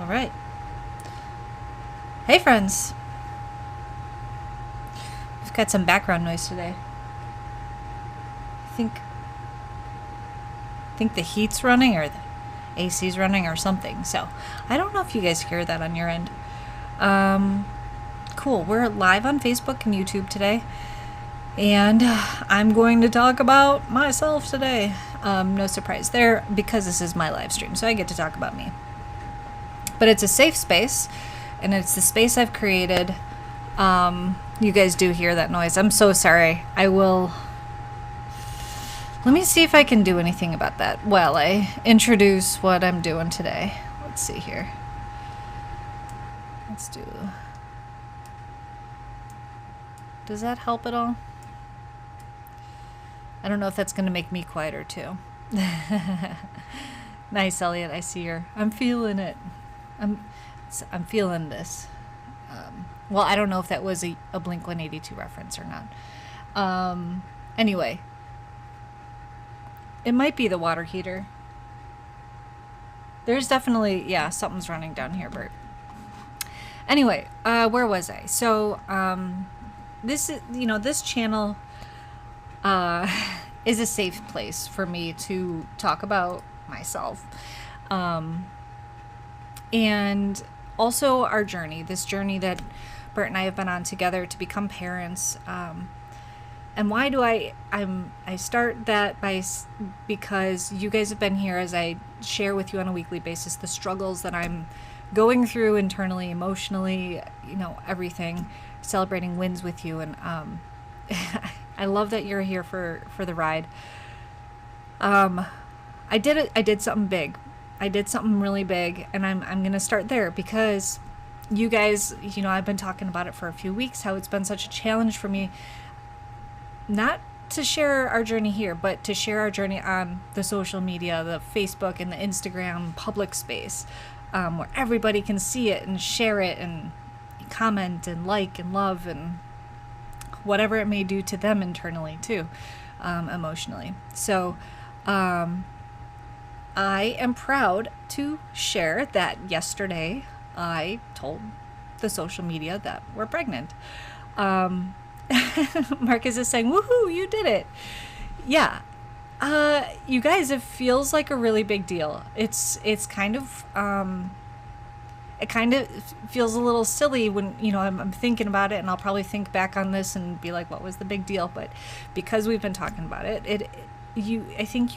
All right. Hey, friends. We've got some background noise today. I think the heat's running or the AC's running or something. So I don't know if you guys hear that on your end. Cool. We're live on Facebook and YouTube today. And I'm going to talk about myself today. No surprise there because this is my live stream, so I get to talk about me. But it's a safe space, and it's the space I've created. You guys do hear that noise. I'm so sorry. I will... Let me see if I can do anything about that while I introduce what I'm doing today. Let's see here. Let's do... Does that help at all? I don't know if that's going to make me quieter too. Nice, Elliot. I see her. I'm feeling it. I'm feeling this. Well, I don't know if that was a Blink-182 reference or not. Anyway, it might be the water heater. There's definitely, yeah, something's running down here, Bert. Anyway, where was I? So, this is, this channel is a safe place for me to talk about myself. And also our journey, this journey that Bert and I have been on together to become parents. And why do I start that because you guys have been here as I share with you on a weekly basis the struggles that I'm going through internally, emotionally, everything, celebrating wins with you. And I love that you're here for the ride. I did something big. I did something really big, and I'm going to start there because you guys, I've been talking about it for a few weeks, how it's been such a challenge for me, not to share our journey here, but to share our journey on the social media, the Facebook and the Instagram public space, where everybody can see it and share it and comment and like and love and whatever it may do to them internally too, emotionally. So, I am proud to share that yesterday I told the social media that we're pregnant. Marcus is saying, woohoo, you did it. Yeah. You guys, it feels like a really big deal. It's kind of, it kind of feels a little silly when, I'm thinking about it, and I'll probably think back on this and be like, what was the big deal? But because we've been talking about it, I think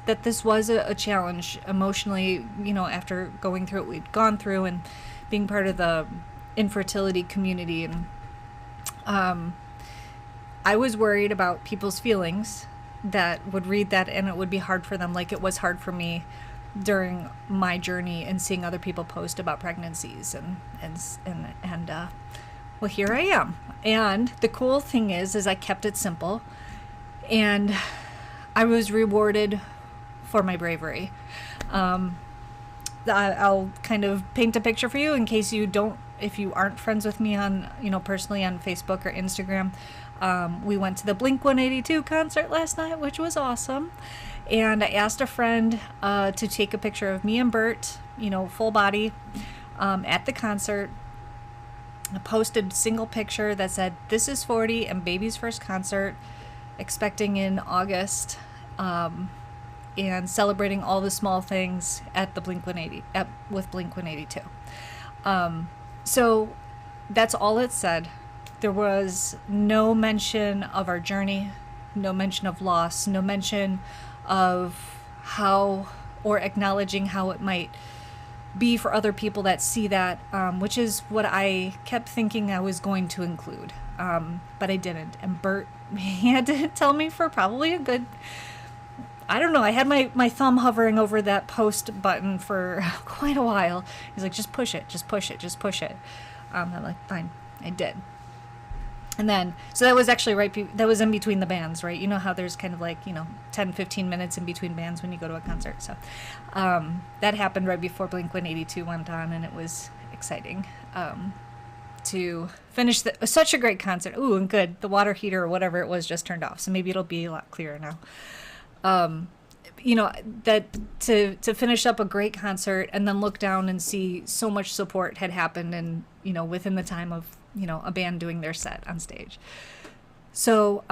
that this was a challenge emotionally, after going through what we'd gone through and being part of the infertility community. And I was worried about people's feelings that would read that, and it would be hard for them, like it was hard for me during my journey and seeing other people post about pregnancies and well, here I am. And the cool thing is I kept it simple, and I was rewarded for my bravery. I'll kind of paint a picture for you in case if you aren't friends with me on, personally on Facebook or Instagram. We went to the Blink-182 concert last night, which was awesome. And I asked a friend to take a picture of me and Bert, full body, at the concert. I posted a single picture that said, "This is 40 and baby's first concert, expecting in August," and celebrating all the small things at the with Blink-182. So that's all it said. There was no mention of our journey, no mention of loss, no mention of how, or acknowledging how it might be for other people that see that, which is what I kept thinking I was going to include, but I didn't. And Bert, he had to tell me for probably a good, I don't know, I had my thumb hovering over that post button for quite a while. He's like, just push it, just push it, just push it. I'm like, fine, I did. And then, so that was actually that was in between the bands, right? You know how there's kind of like, 10, 15 minutes in between bands when you go to a concert. So that happened right before Blink-182 went on, and it was exciting to finish such a great concert. Ooh, and good. The water heater or whatever it was just turned off, so maybe it'll be a lot clearer now. you know, that to finish up a great concert and then look down and see so much support had happened, and you know, within the time of, you know, a band doing their set on stage. So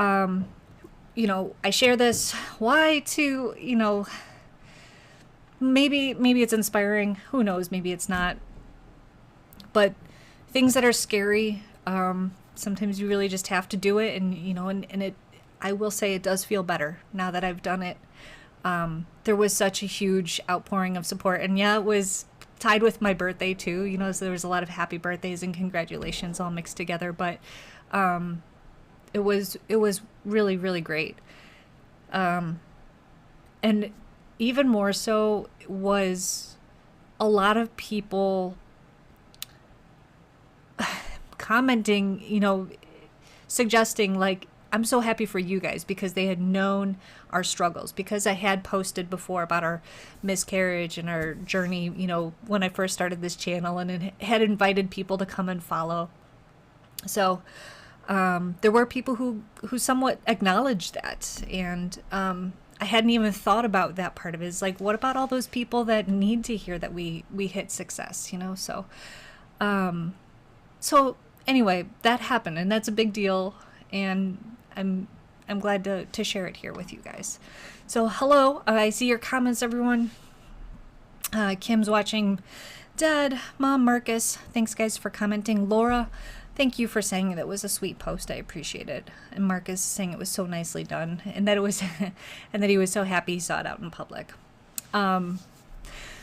you know, I share this why to, you know, maybe it's inspiring, who knows, maybe it's not, but things that are scary, sometimes you really just have to do it. And you know, and it, I will say, it does feel better now that I've done it. There was such a huge outpouring of support, and yeah, it was tied with my birthday too, you know, so there was a lot of happy birthdays and congratulations all mixed together. But it was really, really great. And even more so was a lot of people commenting, you know, suggesting like, I'm so happy for you guys, because they had known our struggles, because I had posted before about our miscarriage and our journey, you know, when I first started this channel, and it had invited people to come and follow. So there were people who somewhat acknowledged that, and I hadn't even thought about that part of it. It's like, what about all those people that need to hear that we hit success, you know? So so anyway, that happened, and that's a big deal, and I'm glad to share it here with you guys. So hello, I see your comments, everyone. Kim's watching. Dad, Mom, Marcus, thanks guys for commenting. Laura, thank you for saying that was a sweet post. I appreciate it. And Marcus saying it was so nicely done, and that it was, and that he was so happy he saw it out in public.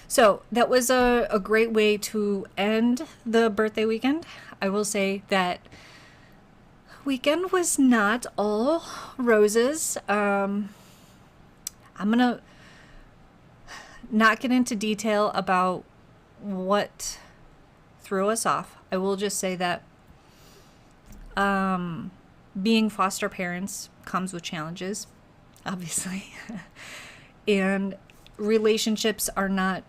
So that was a great way to end the birthday weekend. I will say that weekend was not all roses. I'm gonna not get into detail about what threw us off. I will just say that being foster parents comes with challenges, obviously. And relationships are not,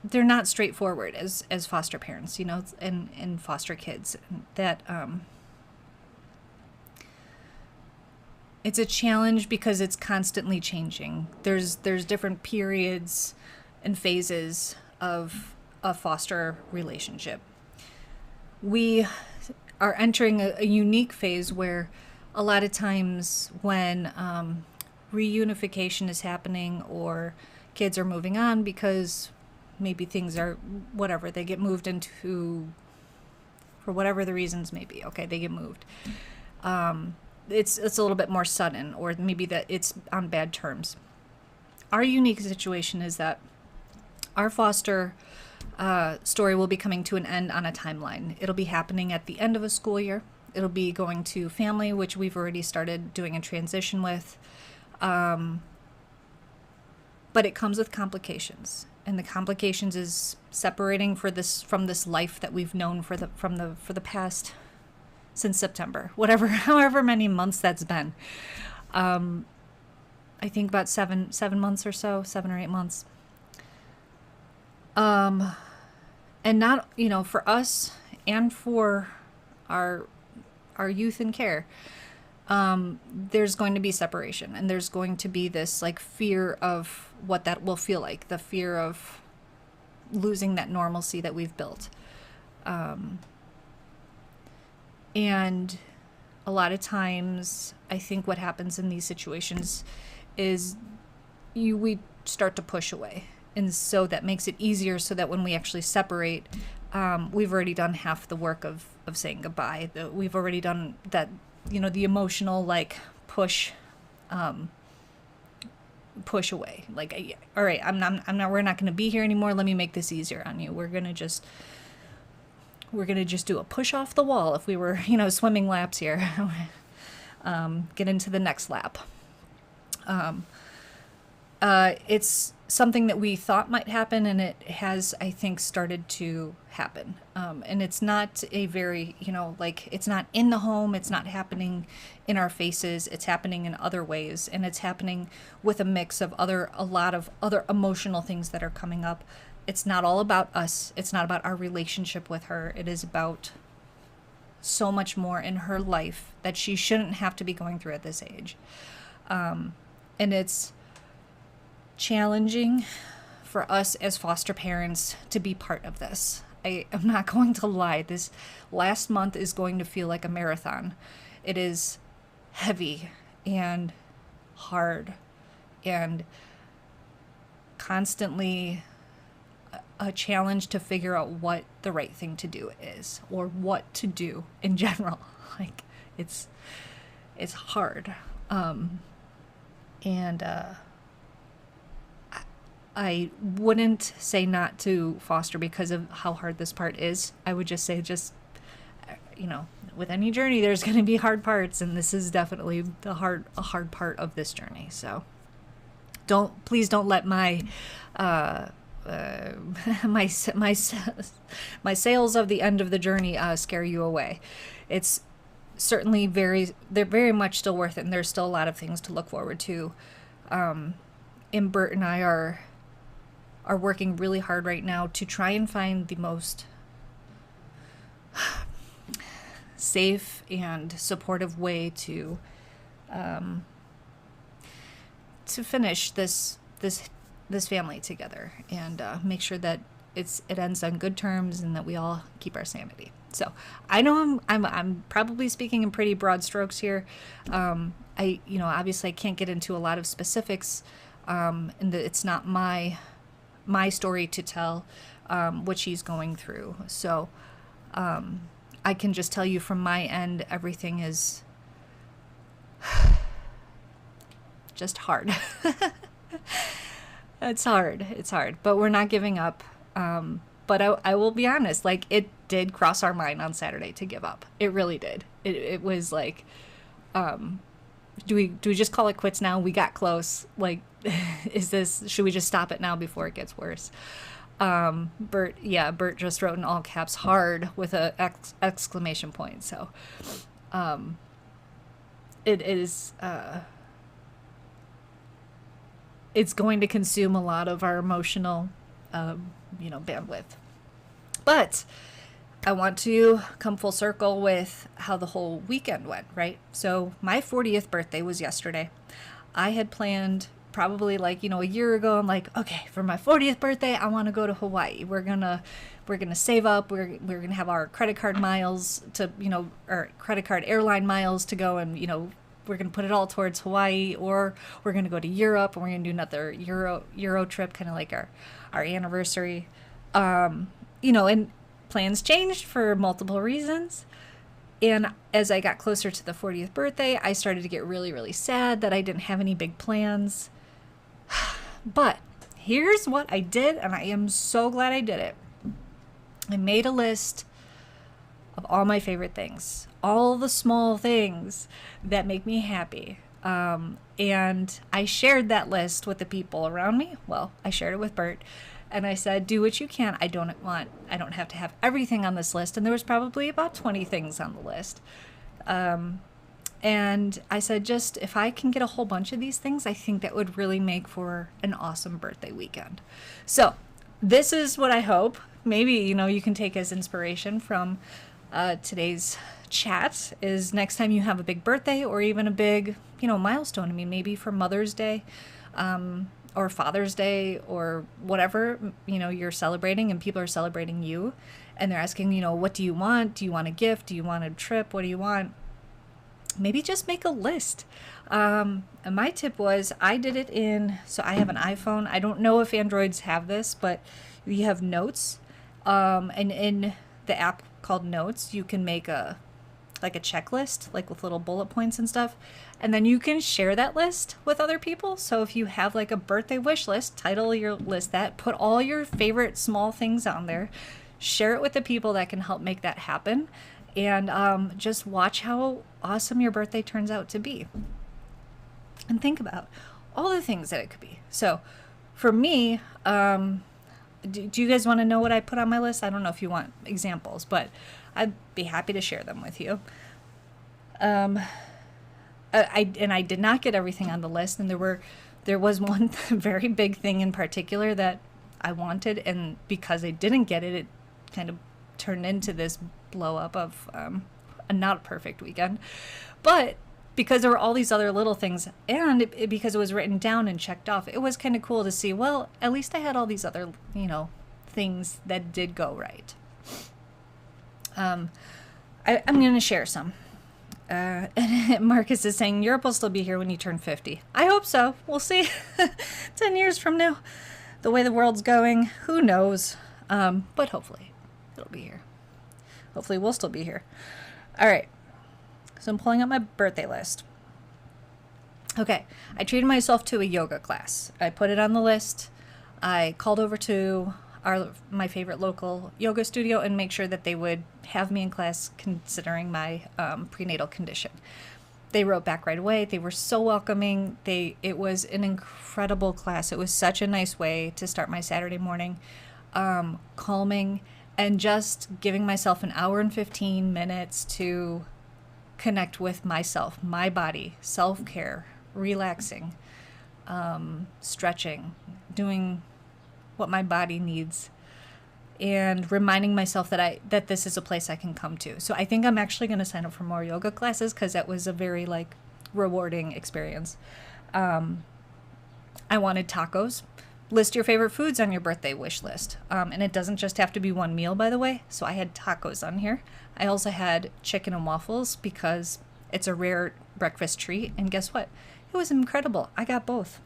they're not straightforward as foster parents, you know, and foster kids. That it's a challenge because it's constantly changing. There's different periods and phases of a foster relationship. We are entering a unique phase where a lot of times when reunification is happening, or kids are moving on because maybe things are whatever, they get moved into, for whatever the reasons may be, okay, they get moved. It's a little bit more sudden, or maybe that it's on bad terms. Our unique situation is that our foster story will be coming to an end on a timeline. It'll be happening at the end of a school year. It'll be going to family, which we've already started doing a transition with. But it comes with complications. And the complications is separating from this life that we've known for the past, since September, however many months that's been. I think about seven months or so, 7 or 8 months. And not, you know, for us and for our youth in care, there's going to be separation, and there's going to be this like fear of what that will feel like, the fear of losing that normalcy that we've built. And a lot of times I think what happens in these situations is we start to push away. And so that makes it easier, so that when we actually separate, we've already done half the work of saying goodbye. We've already done that, you know, the emotional like push away. Like, all right, I'm not, we're not going to be here anymore. Let me make this easier on you. We're going to just do a push off the wall. If we were, you know, swimming laps here, get into the next lap. It's something that we thought might happen, and it has, I think, started to happen. And it's not a very, you know, like, it's not in the home, it's not happening in our faces, it's happening in other ways, and it's happening with a mix of a lot of other emotional things that are coming up. It's not all about us, it's not about our relationship with her, it is about so much more in her life that she shouldn't have to be going through at this age. And it's challenging for us as foster parents to be part of this. I am not going to lie. This last month is going to feel like a marathon. It is heavy and hard and constantly a challenge to figure out what the right thing to do is, or what to do in general. Like, it's hard. And I wouldn't say not to foster because of how hard this part is. I would just say, with any journey, there's going to be hard parts, and this is definitely a hard part of this journey. So please don't let my my sales of the end of the journey scare you away. It's certainly they're very much still worth it, and there's still a lot of things to look forward to. And Bert and I are working really hard right now to try and find the most safe and supportive way to finish this family together, and make sure that it ends on good terms and that we all keep our sanity. So I know I'm probably speaking in pretty broad strokes here. Obviously I can't get into a lot of specifics, and it's not my story to tell what she's going through. So I can just tell you from my end, everything is just hard. It's hard, but we're not giving up. But I will be honest, like, it did cross our mind on Saturday to give up. It really did. It was like, do we just call it quits now? We got close. Like, should we just stop it now before it gets worse? Bert just wrote in all caps hard with a exclamation point. So, it is, it's going to consume a lot of our emotional, bandwidth. But I want to come full circle with how the whole weekend went, right? So my 40th birthday was yesterday. I had planned probably a year ago. I'm like, okay, for my 40th birthday, I want to go to Hawaii. We're gonna save up. We're gonna have our credit card miles to, or credit card airline miles to go, and we're going to put it all towards Hawaii, or we're going to go to Europe, and we're going to do another Euro trip, kind of like our anniversary. And plans changed for multiple reasons. And as I got closer to the 40th birthday, I started to get really, really sad that I didn't have any big plans. But here's what I did, and I am so glad I did it. I made a list of all my favorite things, all the small things that make me happy. And I shared that list with the people around me. Well, I shared it with Bert, and I said, do what you can. I don't have to have everything on this list. And there was probably about 20 things on the list. And I said, just if I can get a whole bunch of these things, I think that would really make for an awesome birthday weekend. So this is what I hope. Maybe, you can take as inspiration from today's chat, is next time you have a big birthday or even a big, milestone. I mean, maybe for Mother's Day, or Father's Day, or whatever, you're celebrating and people are celebrating you, and they're asking, what do you want? Do you want a gift? Do you want a trip? What do you want? Maybe just make a list. And my tip was, I did it so I have an iPhone. I don't know if Androids have this, but you have Notes. And in the app called Notes, you can make a checklist, like with little bullet points and stuff. And then you can share that list with other people. So if you have like a birthday wish list, title your list that, put all your favorite small things on there, share it with the people that can help make that happen. And just watch how awesome your birthday turns out to be. And think about all the things that it could be. So for me, do you guys want to know what I put on my list? I don't know if you want examples, but I'd be happy to share them with you. I did not get everything on the list, and there was one very big thing in particular that I wanted, and because I didn't get it, it kind of turned into this blow up of not a perfect weekend. But because there were all these other little things, and because it was written down and checked off, it was kind of cool to see, well, at least I had all these other, things that did go right. I'm going to share some. Marcus is saying, Europe will still be here when you turn 50. I hope so. We'll see. 10 years from now. The way the world's going, who knows? But hopefully it'll be here. Hopefully we'll still be here. All right. So I'm pulling up my birthday list. Okay. I treated myself to a yoga class. I put it on the list. I called over to my favorite local yoga studio and make sure that they would have me in class considering my prenatal condition. They wrote back right away. They were so welcoming. It was an incredible class. It was such a nice way to start my Saturday morning, calming and just giving myself an hour and 15 minutes to connect with myself, my body, self-care, relaxing, stretching, doing what my body needs, and reminding myself that this is a place I can come to. So I think I'm actually going to sign up for more yoga classes because that was a very rewarding experience. I wanted tacos. List your favorite foods on your birthday wish list. And it doesn't just have to be one meal, by the way. So I had tacos on here. I also had chicken and waffles because it's a rare breakfast treat. And guess what? It was incredible. I got both.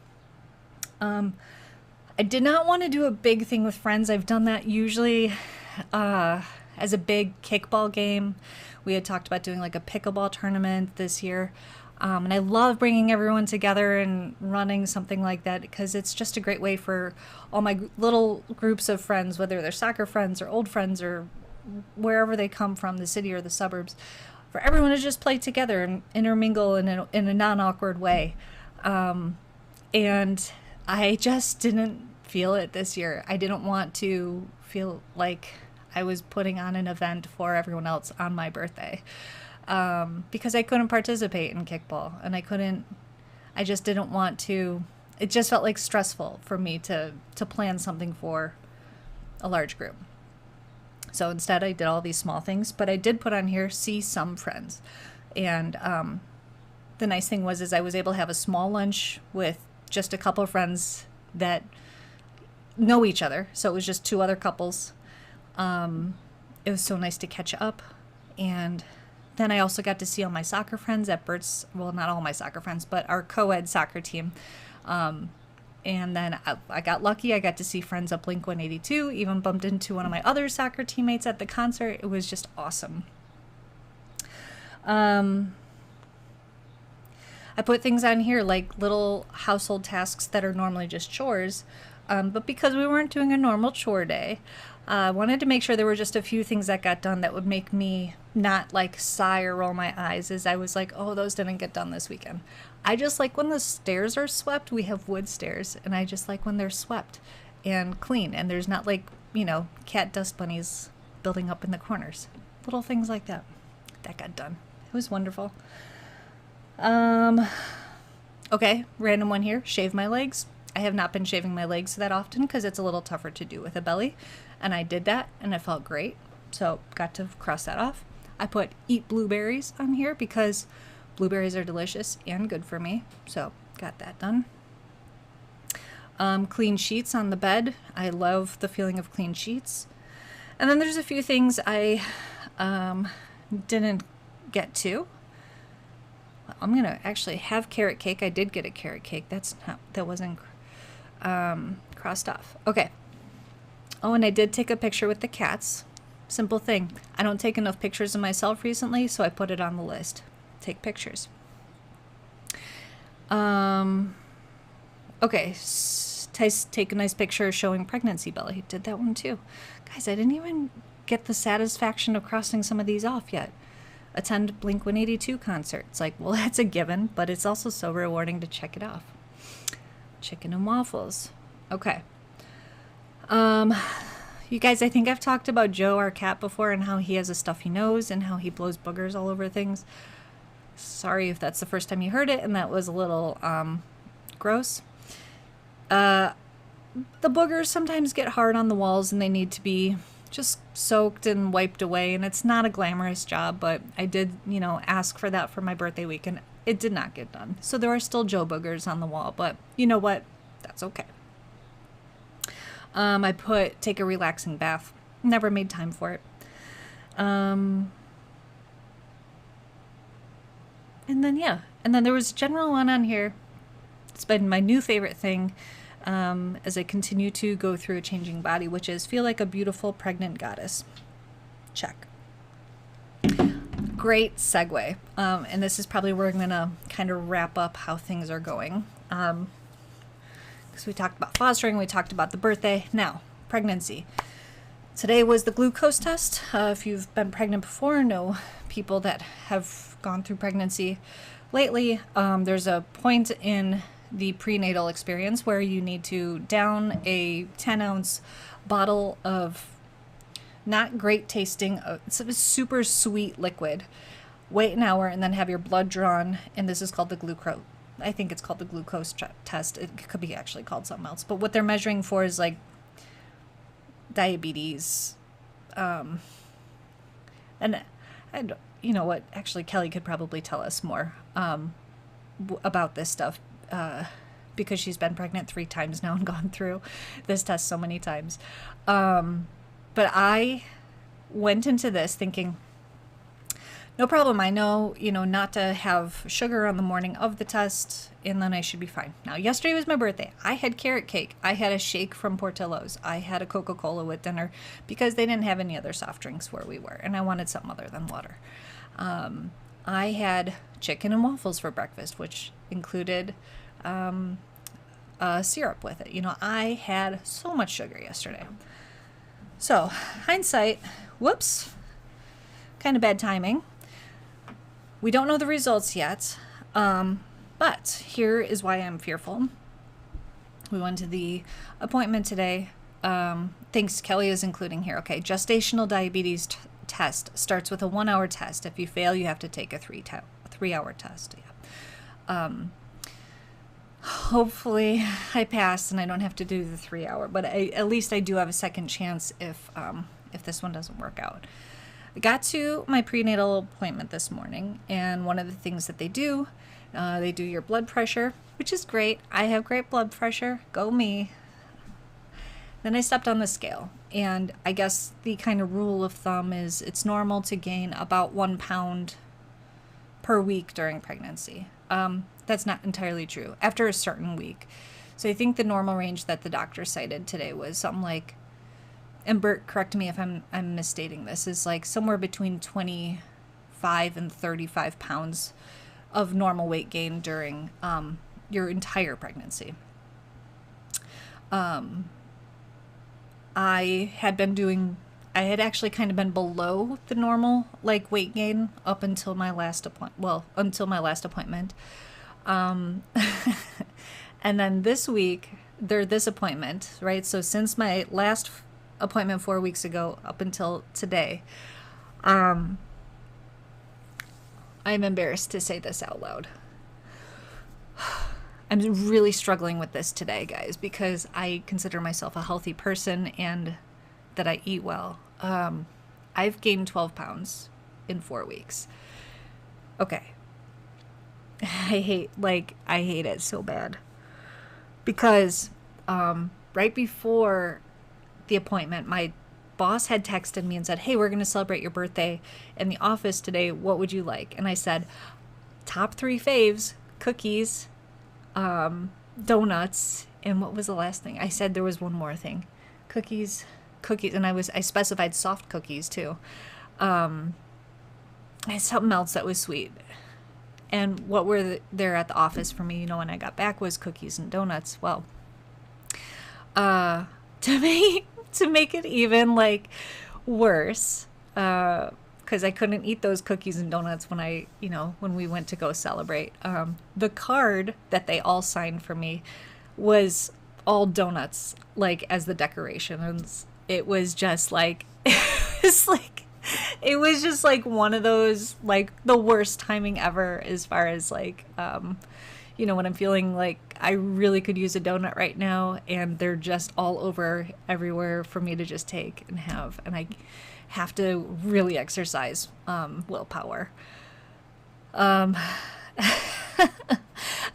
I did not want to do a big thing with friends. I've done that usually as a big kickball game. We had talked about doing a pickleball tournament this year. And I love bringing everyone together and running something like that because it's just a great way for all my little groups of friends, whether they're soccer friends or old friends or wherever they come from, the city or the suburbs, for everyone to just play together and intermingle in a non-awkward way. And I just didn't feel it this year. I didn't want to feel like I was putting on an event for everyone else on my birthday. Because I couldn't participate in kickball and I just didn't want to, it just felt stressful for me to plan something for a large group. So instead I did all these small things, but I did put on here, see some friends. And, the nice thing is I was able to have a small lunch with just a couple of friends that know each other. So it was just two other couples. It was so nice to catch up. And then I also got to see all my soccer friends at Bert's, well, not all my soccer friends, but our co-ed soccer team. And then I got lucky. I got to see friends at Blink-182, even bumped into one of my other soccer teammates at the concert. It was just awesome. I put things on here like little household tasks that are normally just chores. But because we weren't doing a normal chore day, I wanted to make sure there were just a few things that got done that would make me not sigh or roll my eyes as I was oh, those didn't get done this weekend. I just like when the stairs are swept. We have wood stairs, and I just like when they're swept and clean and there's not cat dust bunnies building up in the corners. Little things like that. That got done. It was wonderful. Okay, random one here. Shave my legs. I have not been shaving my legs that often because it's a little tougher to do with a belly. And I did that and it felt great. So got to cross that off. I put eat blueberries on here because blueberries are delicious and good for me. So got that done. Clean sheets on the bed. I love the feeling of clean sheets. And then there's a few things I didn't get to. I'm going to actually have carrot cake. I did get a carrot cake. That wasn't crossed off. Okay. Oh, and I did take a picture with the cats. Simple thing. I don't take enough pictures of myself recently, so I put it on the list. Take pictures. Okay. Take a nice picture showing pregnancy belly. Did that one too. Guys, I didn't even get the satisfaction of crossing some of these off yet. Attend Blink-182 concert. It's well, that's a given, but it's also so rewarding to check it off. Chicken and waffles. Okay. You guys, I think I've talked about Joe, our cat, before, and how he has a stuffy nose and how he blows boogers all over things. Sorry if that's the first time you heard it and that was a little gross. The boogers sometimes get hard on the walls and they need to be just soaked and wiped away. And it's not a glamorous job, but I did, ask for that for my birthday week, and it did not get done. So there are still Joe boogers on the wall, but you know what? That's okay. I put take a relaxing bath. Never made time for it. And then there was a general one on here. It's been my new favorite thing as I continue to go through a changing body, which is feel like a beautiful pregnant goddess. Check. Great segue. And this is probably where I'm going to kind of wrap up how things are going. Because we talked about fostering, we talked about the birthday. Now, pregnancy. Today was the glucose test. If you've been pregnant before, know people that have gone through pregnancy lately. There's a point in the prenatal experience where you need to down a 10-ounce bottle of not great tasting, it's a super sweet liquid, wait an hour, and then have your blood drawn, and this is called the glucose. I think it's called the glucose test. It could be actually called something else. But what they're measuring for is like diabetes. And you know what? Actually, Kelly could probably tell us more about this stuff because she's been pregnant 3 times now and gone through this test so many times. But I went into this thinking, no problem. I know, not to have sugar on the morning of the test, and then I should be fine. Now, yesterday was my birthday. I had carrot cake. I had a shake from Portillo's. I had a Coca-Cola with dinner because they didn't have any other soft drinks where we were, and I wanted something other than water. I had chicken and waffles for breakfast, which included syrup with it. I had so much sugar yesterday. So, hindsight, whoops, kind of bad timing. We don't know the results yet, but here is why I'm fearful. We went to the appointment today. Thanks, Kelly is including here. Okay, gestational diabetes test starts with a 1-hour test. If you fail, you have to take a 3-hour test. Yeah. Hopefully I pass and I don't have to do the 3-hour, but at least I do have a second chance if this one doesn't work out. I got to my prenatal appointment this morning, and one of the things that they do your blood pressure, which is great. I have great blood pressure. Go me. Then I stepped on the scale, and I guess the kind of rule of thumb is it's normal to gain about 1 pound per week during pregnancy. That's not entirely true after a certain week. So I think the normal range that the doctor cited today was something like, and Bert, correct me if I'm misstating this, is like somewhere between 25 and 35 pounds of normal weight gain during your entire pregnancy. I had actually kind of been below the normal weight gain up until my last appointment. And then this week, this appointment, right? So since my last appointment 4 weeks ago up until today, I'm embarrassed to say this out loud. I'm really struggling with this today, guys, because I consider myself a healthy person and that I eat well. I've gained 12 pounds in 4 weeks. Okay. I hate it so bad because right before the appointment, my boss had texted me and said, hey, we're going to celebrate your birthday in the office today. What would you like? And I said, top 3 faves, cookies, donuts, and what was the last thing? I said there was one more thing. Cookies, and I specified soft cookies too. And something else that was sweet. And what were there at the office for me, when I got back was cookies and donuts. Well, to make it even worse, because I couldn't eat those cookies and donuts when when we went to go celebrate. The card that they all signed for me was all donuts, as the decorations. It was just it was just one of those the worst timing ever as far as when I'm feeling like I really could use a donut right now and they're just all over everywhere for me to just take and have. And I have to really exercise willpower. I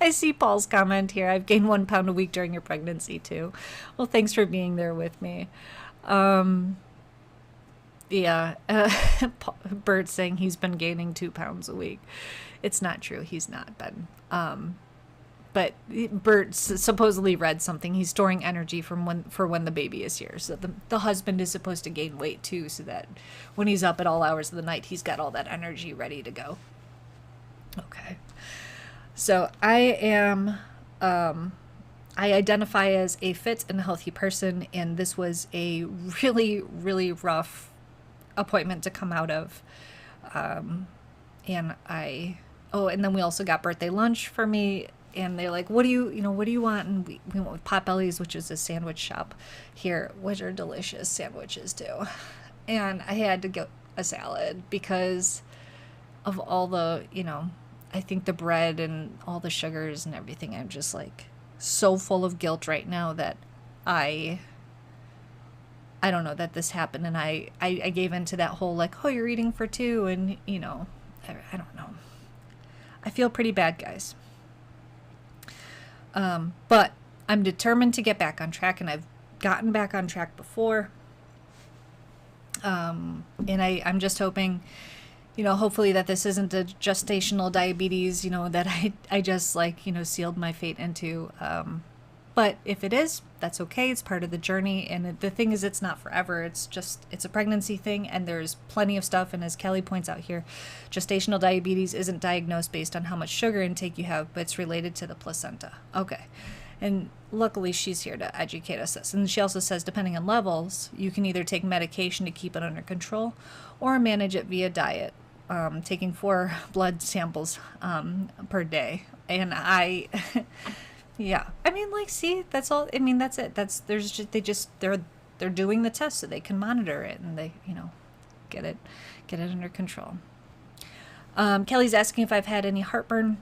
see Paul's comment here. I've gained 1 pound a week during your pregnancy too. Well, thanks for being there with me. Yeah, Bert's saying he's been gaining 2 pounds a week. It's not true. He's not been. But Bert supposedly read something. He's storing energy for when the baby is here. So the husband is supposed to gain weight too, so that when he's up at all hours of the night, he's got all that energy ready to go. Okay. So I identify as a fit and healthy person, and this was a really, really rough appointment to come out of. And then we also got birthday lunch for me, and they're like, what do you want? And we went with Potbelly's, which is a sandwich shop here, which are delicious sandwiches too. And I had to get a salad because of all the, I think the bread and all the sugars and everything. I'm just like so full of guilt right now that I don't know that this happened. And I gave into that whole like, oh, you're eating for 2. And, I don't know. I feel pretty bad, guys. But I'm determined to get back on track, and I've gotten back on track before. And I'm just hoping, hopefully that this isn't a gestational diabetes, that I just sealed my fate into. But if it is, that's okay. It's part of the journey. And the thing is, it's not forever. It's a pregnancy thing, and there's plenty of stuff. And as Kelly points out here, gestational diabetes isn't diagnosed based on how much sugar intake you have, but it's related to the placenta. Okay. And luckily she's here to educate us this. And she also says, depending on levels, you can either take medication to keep it under control or manage it via diet, taking 4 blood samples per day. And yeah, see, that's all. That's it. They're doing the test so they can monitor it and they, get it under control. Kelly's asking if I've had any heartburn.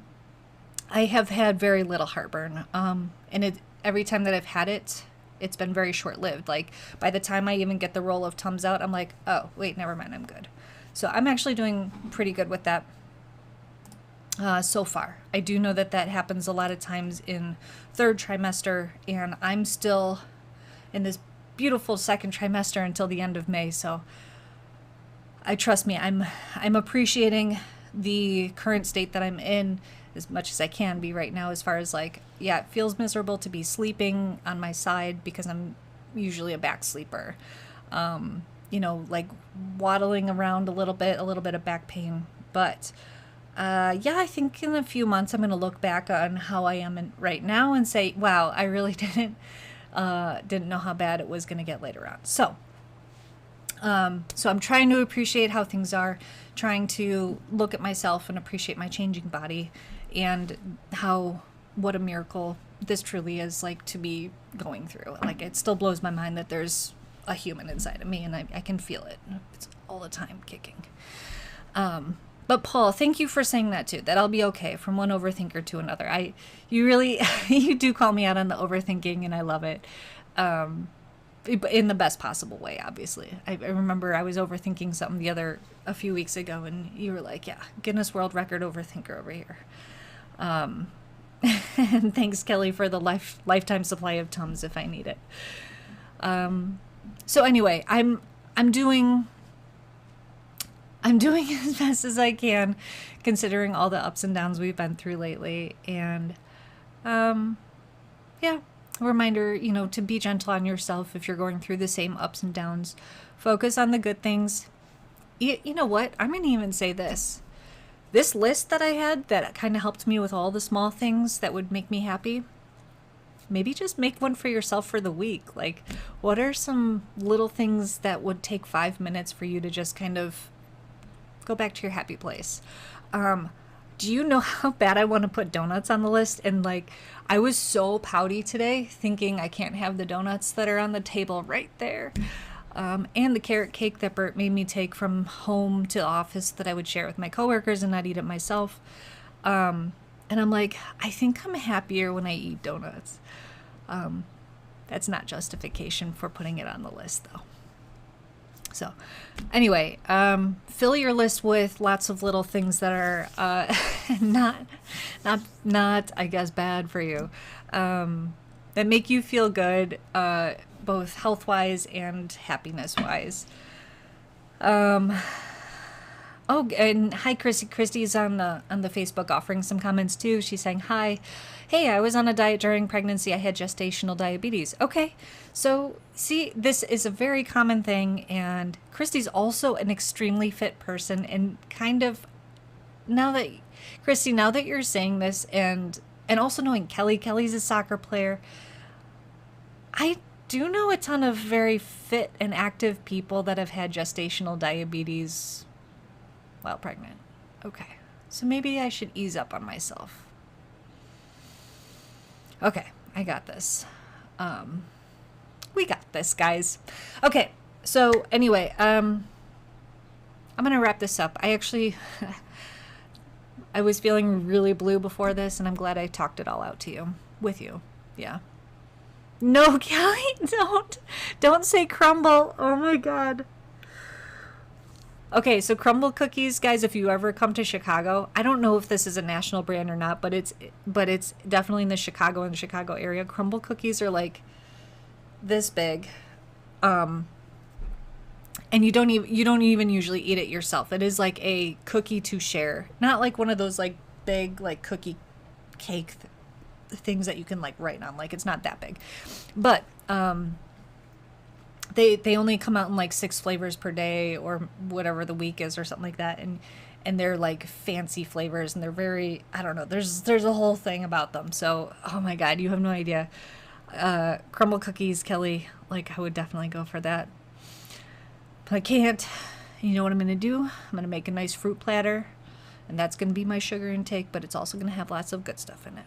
I have had very little heartburn. And every time that I've had it, it's been very short-lived. Like by the time I even get the roll of Tums out, I'm like, oh wait, never mind, I'm good. So I'm actually doing pretty good with that. So far. I do know that happens a lot of times in 3rd trimester, and I'm still in this beautiful 2nd trimester until the end of May. So trust me, I'm appreciating the current state that I'm in as much as I can be right now, as far as it feels miserable to be sleeping on my side because I'm usually a back sleeper. Waddling around a little bit of back pain, but I think in a few months I'm going to look back on how I am right now and say, wow, I really didn't know how bad it was going to get later on. So I'm trying to appreciate how things are, trying to look at myself and appreciate my changing body and what a miracle this truly is to be going through. It still blows my mind that there's a human inside of me, and I can feel it. It's all the time kicking. But Paul, thank you for saying that too, that I'll be okay from one overthinker to another. You really, you do call me out on the overthinking, and I love it. In the best possible way, obviously. I remember I was overthinking something a few weeks ago, and you were like, yeah, Guinness World Record overthinker over here. And thanks, Kelly, for the lifetime supply of Tums if I need it. So anyway, I'm doing as best as I can, considering all the ups and downs we've been through lately. And, a reminder, to be gentle on yourself if you're going through the same ups and downs. Focus on the good things. You know what? I'm going to even say this. This list that I had that kind of helped me with all the small things that would make me happy, maybe just make one for yourself for the week. What are some little things that would take 5 minutes for you to just kind of go back to your happy place? Do you know how bad I want to put donuts on the list? And I was so pouty today thinking I can't have the donuts that are on the table right there. And the carrot cake that Bert made me take from home to the office that I would share with my coworkers and not eat it myself. And I'm like, I think I'm happier when I eat donuts. That's not justification for putting it on the list, though. So, anyway, fill your list with lots of little things that are not, I guess, bad for you, that make you feel good, both health-wise and happiness-wise. Oh, and hi, Christy. Christy's on the Facebook offering some comments too. She's saying, hi. Hey, I was on a diet during pregnancy. I had gestational diabetes. Okay. So, see, this is a very common thing. And Christy's also an extremely fit person. And kind of, Christy, now that you're saying this, and also knowing Kelly's a soccer player, I do know a ton of very fit and active people that have had gestational diabetes while pregnant. Okay, so maybe I should ease up on myself. Okay, I got this. We got this, guys. Okay, so anyway, I'm gonna wrap this up. I was feeling really blue before this, and I'm glad I talked it all out with you. Yeah. No, Kelly, don't say crumble. Oh my God. Okay, so Crumble cookies, guys, if you ever come to Chicago, I don't know if this is a national brand or not, but it's definitely in the Chicago area. Crumble cookies are like this big. And you don't even usually eat it yourself. It is like a cookie to share. Not like one of those like big like cookie cake things that you can like write on. Like, it's not that big. But they only come out in like 6 flavors per day or whatever the week is or something like that, and they're like fancy flavors, and they're very, I don't know, there's a whole thing about them. So, oh my God, you have no idea. Crumble cookies, Kelly, like, I would definitely go for that, but I can't. You know what I'm gonna do? I'm gonna make a nice fruit platter, and that's gonna be my sugar intake, but it's also gonna have lots of good stuff in it.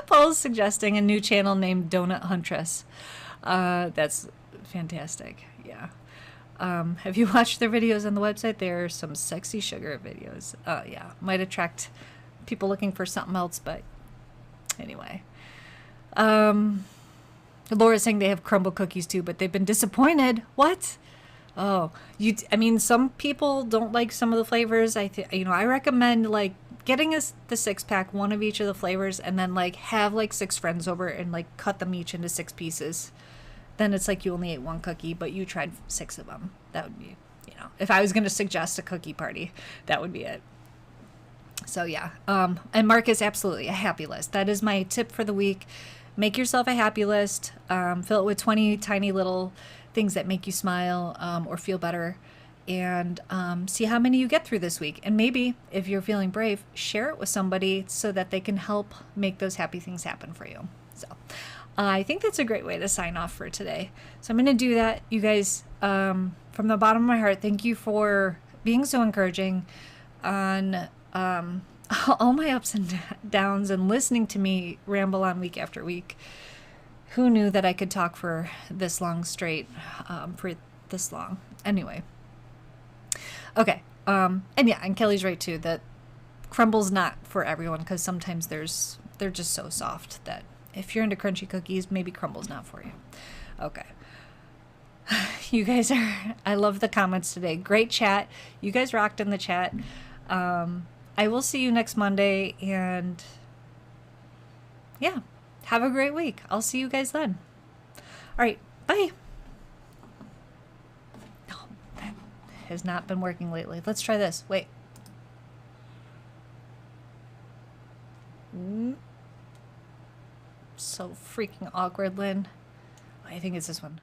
Paul's suggesting a new channel named Donut Huntress. That's fantastic. Yeah. Have you watched their videos on the website? There are some sexy sugar videos. Yeah, might attract people looking for something else, but anyway. Laura's saying they have crumble cookies too, but they've been disappointed. What? Oh, I mean, some people don't like some of the flavors. I recommend like getting the 6-pack, one of each of the flavors, and then like have like 6 friends over and like cut them each into 6 pieces. Then it's like you only ate 1 cookie, but you tried 6 of them. That would be, if I was going to suggest a cookie party, that would be it. So yeah. And Marcus, absolutely, a happy list. That is my tip for the week. Make yourself a happy list. Fill it with 20 tiny little things that make you smile or feel better, and see how many you get through this week. And maybe, if you're feeling brave, share it with somebody so that they can help make those happy things happen for you. So I think that's a great way to sign off for today. So I'm going to do that. You guys, from the bottom of my heart, thank you for being so encouraging on all my ups and downs and listening to me ramble on week after week. Who knew that I could talk for this long straight, for this long? Anyway. Okay. And yeah, and Kelly's right too, that crumble's not for everyone, because sometimes they're just so soft that if you're into crunchy cookies, maybe crumble's not for you. Okay. You guys I love the comments today. Great chat. You guys rocked in the chat. I will see you next Monday, and yeah. Have a great week. I'll see you guys then. All right. Bye. No, that has not been working lately. Let's try this. Wait. So freaking awkward, Lynn. I think it's this one.